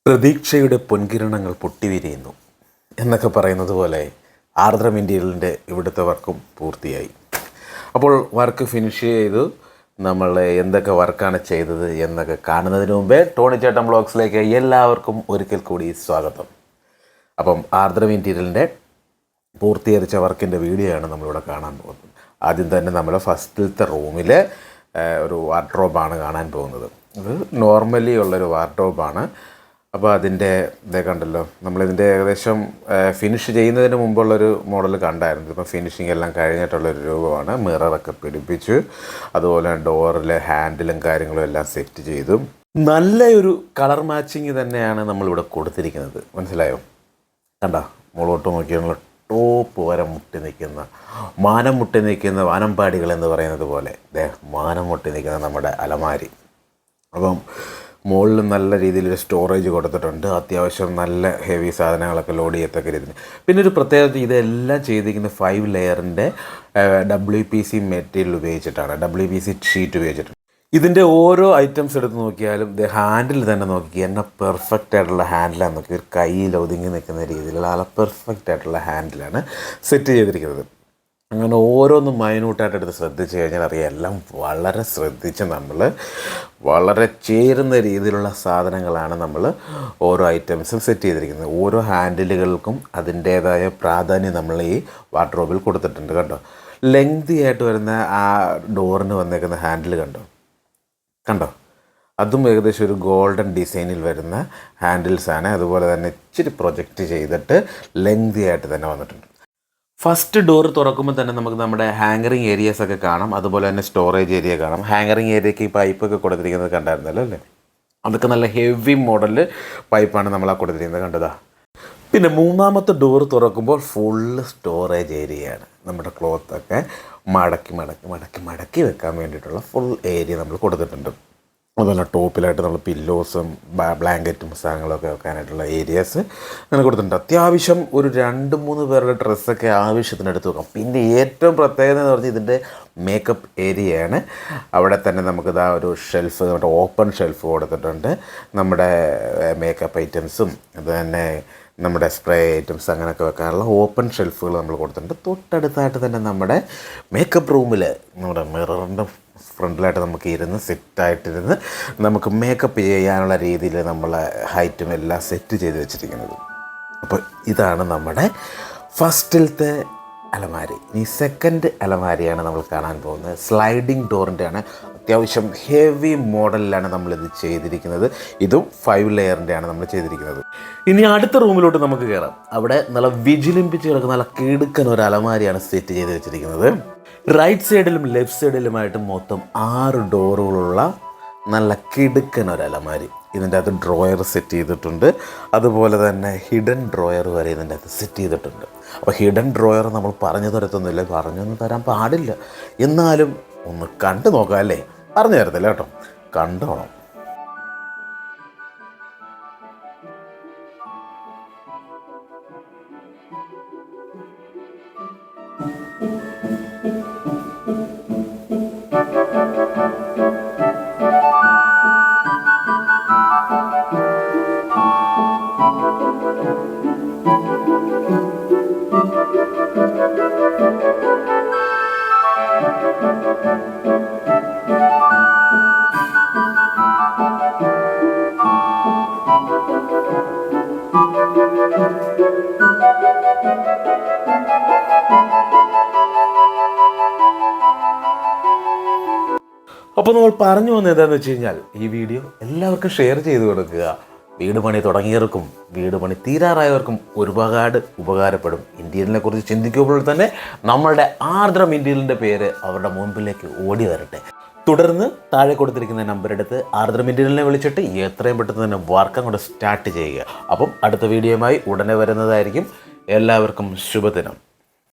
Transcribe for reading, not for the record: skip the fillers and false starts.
പ്രതീക്ഷയുടെ പൊൻകിരണങ്ങൾ പൊട്ടിവിരിയുന്നു എന്നൊക്കെ പറയുന്നത് പോലെ ആർദ്രം ഇന്ത്യയിലിൻ്റെ ഇവിടുത്തെ വർക്കും പൂർത്തിയായി. അപ്പോൾ വർക്ക് ഫിനിഷ് ചെയ്തു. നമ്മൾ എന്തൊക്കെ വർക്കാണ് ചെയ്തത് എന്നൊക്കെ കാണുന്നതിന് മുമ്പേ ടോണി ചേട്ടൻ ബ്ലോഗ്സിലേക്ക് എല്ലാവർക്കും ഒരിക്കൽ കൂടി സ്വാഗതം. അപ്പം ആർദ്രം ഇന്ത്യയിലിൻ്റെ പൂർത്തീകരിച്ച വർക്കിൻ്റെ വീഡിയോ ആണ് നമ്മളിവിടെ കാണാൻ പോകുന്നത്. ആദ്യം തന്നെ നമ്മൾ ഫസ്റ്റിലത്തെ റൂമിൽ ഒരു വാർഡ്രോബാണ് കാണാൻ പോകുന്നത്. ഇത് നോർമലി ഉള്ളൊരു വാർഡ്രോബാണ്. അപ്പോൾ അതിൻ്റെ ഇതേ കണ്ടല്ലോ, നമ്മളിതിൻ്റെ ഏകദേശം ഫിനിഷ് ചെയ്യുന്നതിന് മുമ്പുള്ളൊരു മോഡൽ കണ്ടായിരുന്നു. ഇപ്പം ഫിനിഷിംഗ് എല്ലാം കഴിഞ്ഞിട്ടുള്ളൊരു രൂപമാണ്. മിററൊക്കെ പിടിപ്പിച്ചു, അതുപോലെ ഡോറിലെ ഹാൻഡിലും കാര്യങ്ങളും എല്ലാം സെറ്റ് ചെയ്തു. നല്ലൊരു കളർ മാച്ചിങ് തന്നെയാണ് നമ്മളിവിടെ കൊടുത്തിരിക്കുന്നത്. മനസ്സിലായോ? കണ്ടോ, മുകളോട്ട് നോക്കിയുള്ള ടോപ്പ് വരെ മുട്ടി നിൽക്കുന്ന, മാനം മുട്ടി നിൽക്കുന്ന വാനമ്പാടികൾ എന്ന് പറയുന്നത് പോലെ മാനം മുട്ടി നിൽക്കുന്ന നമ്മുടെ അലമാരി. അപ്പം മുകളിൽ നല്ല രീതിയിൽ സ്റ്റോറേജ് കൊടുത്തിട്ടുണ്ട്. അത്യാവശ്യം നല്ല ഹെവി സാധനങ്ങളൊക്കെ ലോഡ് ചെയ്യത്തക്ക രീതിയിൽ. പിന്നെ ഒരു പ്രത്യേകത, ഇതെല്ലാം ചെയ്തിരിക്കുന്ന 5 ലെയറിൻ്റെ WPC മെറ്റീരിയൽ ഉപയോഗിച്ചിട്ടാണ്, WPC ഷീറ്റ് ഉപയോഗിച്ചിട്ടുണ്ട്. ഇതിൻ്റെ ഓരോ ഐറ്റംസ് എടുത്ത് നോക്കിയാലും ഹാൻഡിൽ തന്നെ നോക്കി എന്നെ പെർഫെക്റ്റ് ആയിട്ടുള്ള ഹാൻഡിലാണ് നോക്കി. ഒരു കയ്യിൽ ഒതുങ്ങി നിൽക്കുന്ന രീതിയിലുള്ള നല്ല പെർഫെക്റ്റ് ആയിട്ടുള്ള ഹാൻഡിലാണ് സെറ്റ് ചെയ്തിരിക്കുന്നത്. അങ്ങനെ ഓരോന്നും മൈന്യൂട്ടായിട്ട് എടുത്ത് ശ്രദ്ധിച്ച് കഴിഞ്ഞാൽ അറിയാം, എല്ലാം വളരെ ശ്രദ്ധിച്ച് നമ്മൾ വളരെ ചേരുന്ന രീതിയിലുള്ള സാധനങ്ങളാണ് നമ്മൾ ഓരോ ഐറ്റംസും സെറ്റ് ചെയ്തിരിക്കുന്നത്. ഓരോ ഹാൻഡിലുകൾക്കും അതിൻ്റേതായ പ്രാധാന്യം നമ്മൾ ഈ വാർഡ്രോബിൽ കൊടുത്തിട്ടുണ്ട്. കണ്ടോ, ലെങ്തി ആയിട്ട് വരുന്ന ആ ഡോറിന് വന്നേക്കുന്ന ഹാൻഡിൽ കണ്ടോ, അതും ഏകദേശം ഒരു ഗോൾഡൻ ഡിസൈനിൽ വരുന്ന ഹാൻഡിൽസാണ്. അതുപോലെ തന്നെ ഇച്ചിരി പ്രൊജക്റ്റ് ചെയ്തിട്ട് ലെങ്തി ആയിട്ട് തന്നെ വന്നിട്ടുണ്ട്. ഫസ്റ്റ് ഡോർ തുറക്കുമ്പോൾ തന്നെ നമുക്ക് നമ്മുടെ ഹാങ്കറിങ് ഏരിയാസൊക്കെ കാണാം. അതുപോലെ തന്നെ സ്റ്റോറേജ് ഏരിയ കാണാം. ഹാങ്കറിങ് ഏരിയയ്ക്ക് ഈ പൈപ്പൊക്കെ കൊടുത്തിരിക്കുന്നത് കണ്ടായിരുന്നല്ലോ അല്ലേ? അതൊക്കെ നല്ല ഹെവി മോഡൽ പൈപ്പാണ് നമ്മൾ ആ കൊടുത്തിരിക്കുന്നത്, കണ്ടതാ. പിന്നെ മൂന്നാമത്തെ ഡോർ തുറക്കുമ്പോൾ ഫുള്ള് സ്റ്റോറേജ് ഏരിയയാണ്. നമ്മുടെ ക്ലോത്തൊക്കെ മടക്കി വെക്കാൻ വേണ്ടിയിട്ടുള്ള ഫുൾ ഏരിയ നമ്മൾ കൊടുത്തിട്ടുണ്ട്. അതുപോലെ ടോപ്പിലായിട്ട് നമ്മൾ പില്ലോസും ബ്ലാങ്കറ്റും സാധനങ്ങളൊക്കെ വെക്കാനായിട്ടുള്ള ഏരിയാസ് അങ്ങനെ കൊടുത്തിട്ടുണ്ട്. അത്യാവശ്യം ഒരു 2-3 പേരുടെ ഡ്രസ്സൊക്കെ ആവശ്യത്തിനെടുത്ത് വെക്കാം. പിന്നെ ഏറ്റവും പ്രത്യേകത എന്ന് പറഞ്ഞാൽ ഇതിൻ്റെ മേക്കപ്പ് ഏരിയയാണ്. അവിടെ തന്നെ നമുക്കിതാ ഒരു ഷെൽഫ്, നമ്മുടെ ഓപ്പൺ ഷെൽഫ് കൊടുത്തിട്ടുണ്ട്. നമ്മുടെ മേക്കപ്പ് ഐറ്റംസും അത് തന്നെ നമ്മുടെ സ്പ്രേ ഐറ്റംസ് അങ്ങനെയൊക്കെ വെക്കാനുള്ള ഓപ്പൺ ഷെൽഫുകൾ നമ്മൾ കൊടുത്തിട്ടുണ്ട്. തൊട്ടടുത്തായിട്ട് തന്നെ നമ്മുടെ മേക്കപ്പ് റൂമിൽ നമ്മുടെ മിററിൻ്റെ ഫ്രണ്ടിലായിട്ട് നമുക്ക് ഇരുന്ന് സെറ്റായിട്ടിരുന്ന് നമുക്ക് മേക്കപ്പ് ചെയ്യാനുള്ള രീതിയിൽ നമ്മളെ ഹൈറ്റും എല്ലാം സെറ്റ് ചെയ്ത് വെച്ചിരിക്കുന്നത്. അപ്പോൾ ഇതാണ് നമ്മുടെ ഫസ്റ്റിലത്തെ അലമാരി. ഇനി സെക്കൻഡ് അലമാരിയാണ് നമ്മൾ കാണാൻ പോകുന്നത്. സ്ലൈഡിങ് ഡോറിൻ്റെ ആണ്. അത്യാവശ്യം ഹെവി മോഡലിലാണ് നമ്മളിത് ചെയ്തിരിക്കുന്നത്. ഇതും 5 ലെയറിൻ്റെ ആണ് നമ്മൾ ചെയ്തിരിക്കുന്നത്. ഇനി അടുത്ത റൂമിലോട്ട് നമുക്ക് കയറാം. അവിടെ നല്ല വിജിലിമ്പിച്ച് കിടക്കുന്ന നല്ല കിടുക്കൻ ഒരു അലമാരിയാണ് സെറ്റ് ചെയ്ത് വെച്ചിരിക്കുന്നത്. റൈറ്റ് സൈഡിലും ലെഫ്റ്റ് സൈഡിലുമായിട്ട് മൊത്തം 6 ഡോറുകളുള്ള നല്ല കിടുക്കൻ ഒരു അലമാരി. ഇതിൻ്റെ അകത്ത് ഡ്രോയർ സെറ്റ് ചെയ്തിട്ടുണ്ട്. അതുപോലെ തന്നെ ഹിഡൻ ഡ്രോയർ വരെ ഇതിൻ്റെ അകത്ത് സെറ്റ് ചെയ്തിട്ടുണ്ട്. അപ്പോൾ ഹിഡൻ ഡ്രോയർ നമ്മൾ പറഞ്ഞു തരത്തൊന്നുമില്ല, പറഞ്ഞൊന്നും തരാൻ പാടില്ല. എന്നാലും ഒന്ന് കണ്ടു നോക്കാം അല്ലേ? പറഞ്ഞു തരത്തില്ല കേട്ടോ, കണ്ടോണം. അപ്പോൾ നമ്മൾ പറഞ്ഞു വന്നത് എന്താണെന്ന് വെച്ച് കഴിഞ്ഞാൽ, ഈ വീഡിയോ എല്ലാവർക്കും ഷെയർ ചെയ്ത് കൊടുക്കുക. വീട് പണി തുടങ്ങിയവർക്കും വീട് പണി തീരാറായവർക്കും ഒരുപാട് ഉപകാരപ്പെടും. ഇന്ത്യയിലിനെ കുറിച്ച് ചിന്തിക്കുമ്പോൾ തന്നെ നമ്മളുടെ ആർദ്രം ഇന്ത്യയിലിൻ്റെ പേര് അവരുടെ മുമ്പിലേക്ക് ഓടി വരട്ടെ. തുടർന്ന് താഴെ കൊടുത്തിരിക്കുന്ന നമ്പർ എടുത്ത് ആർദ്രം ഇന്ത്യയിലിനെ വിളിച്ചിട്ട് എത്രയും പെട്ടെന്ന് തന്നെ വർക്ക് അങ്ങോട്ട് സ്റ്റാർട്ട് ചെയ്യുക. അപ്പം അടുത്ത വീഡിയോയുമായി ഉടനെ വരുന്നതായിരിക്കും. എല്ലാവർക്കും ശുഭദിനം.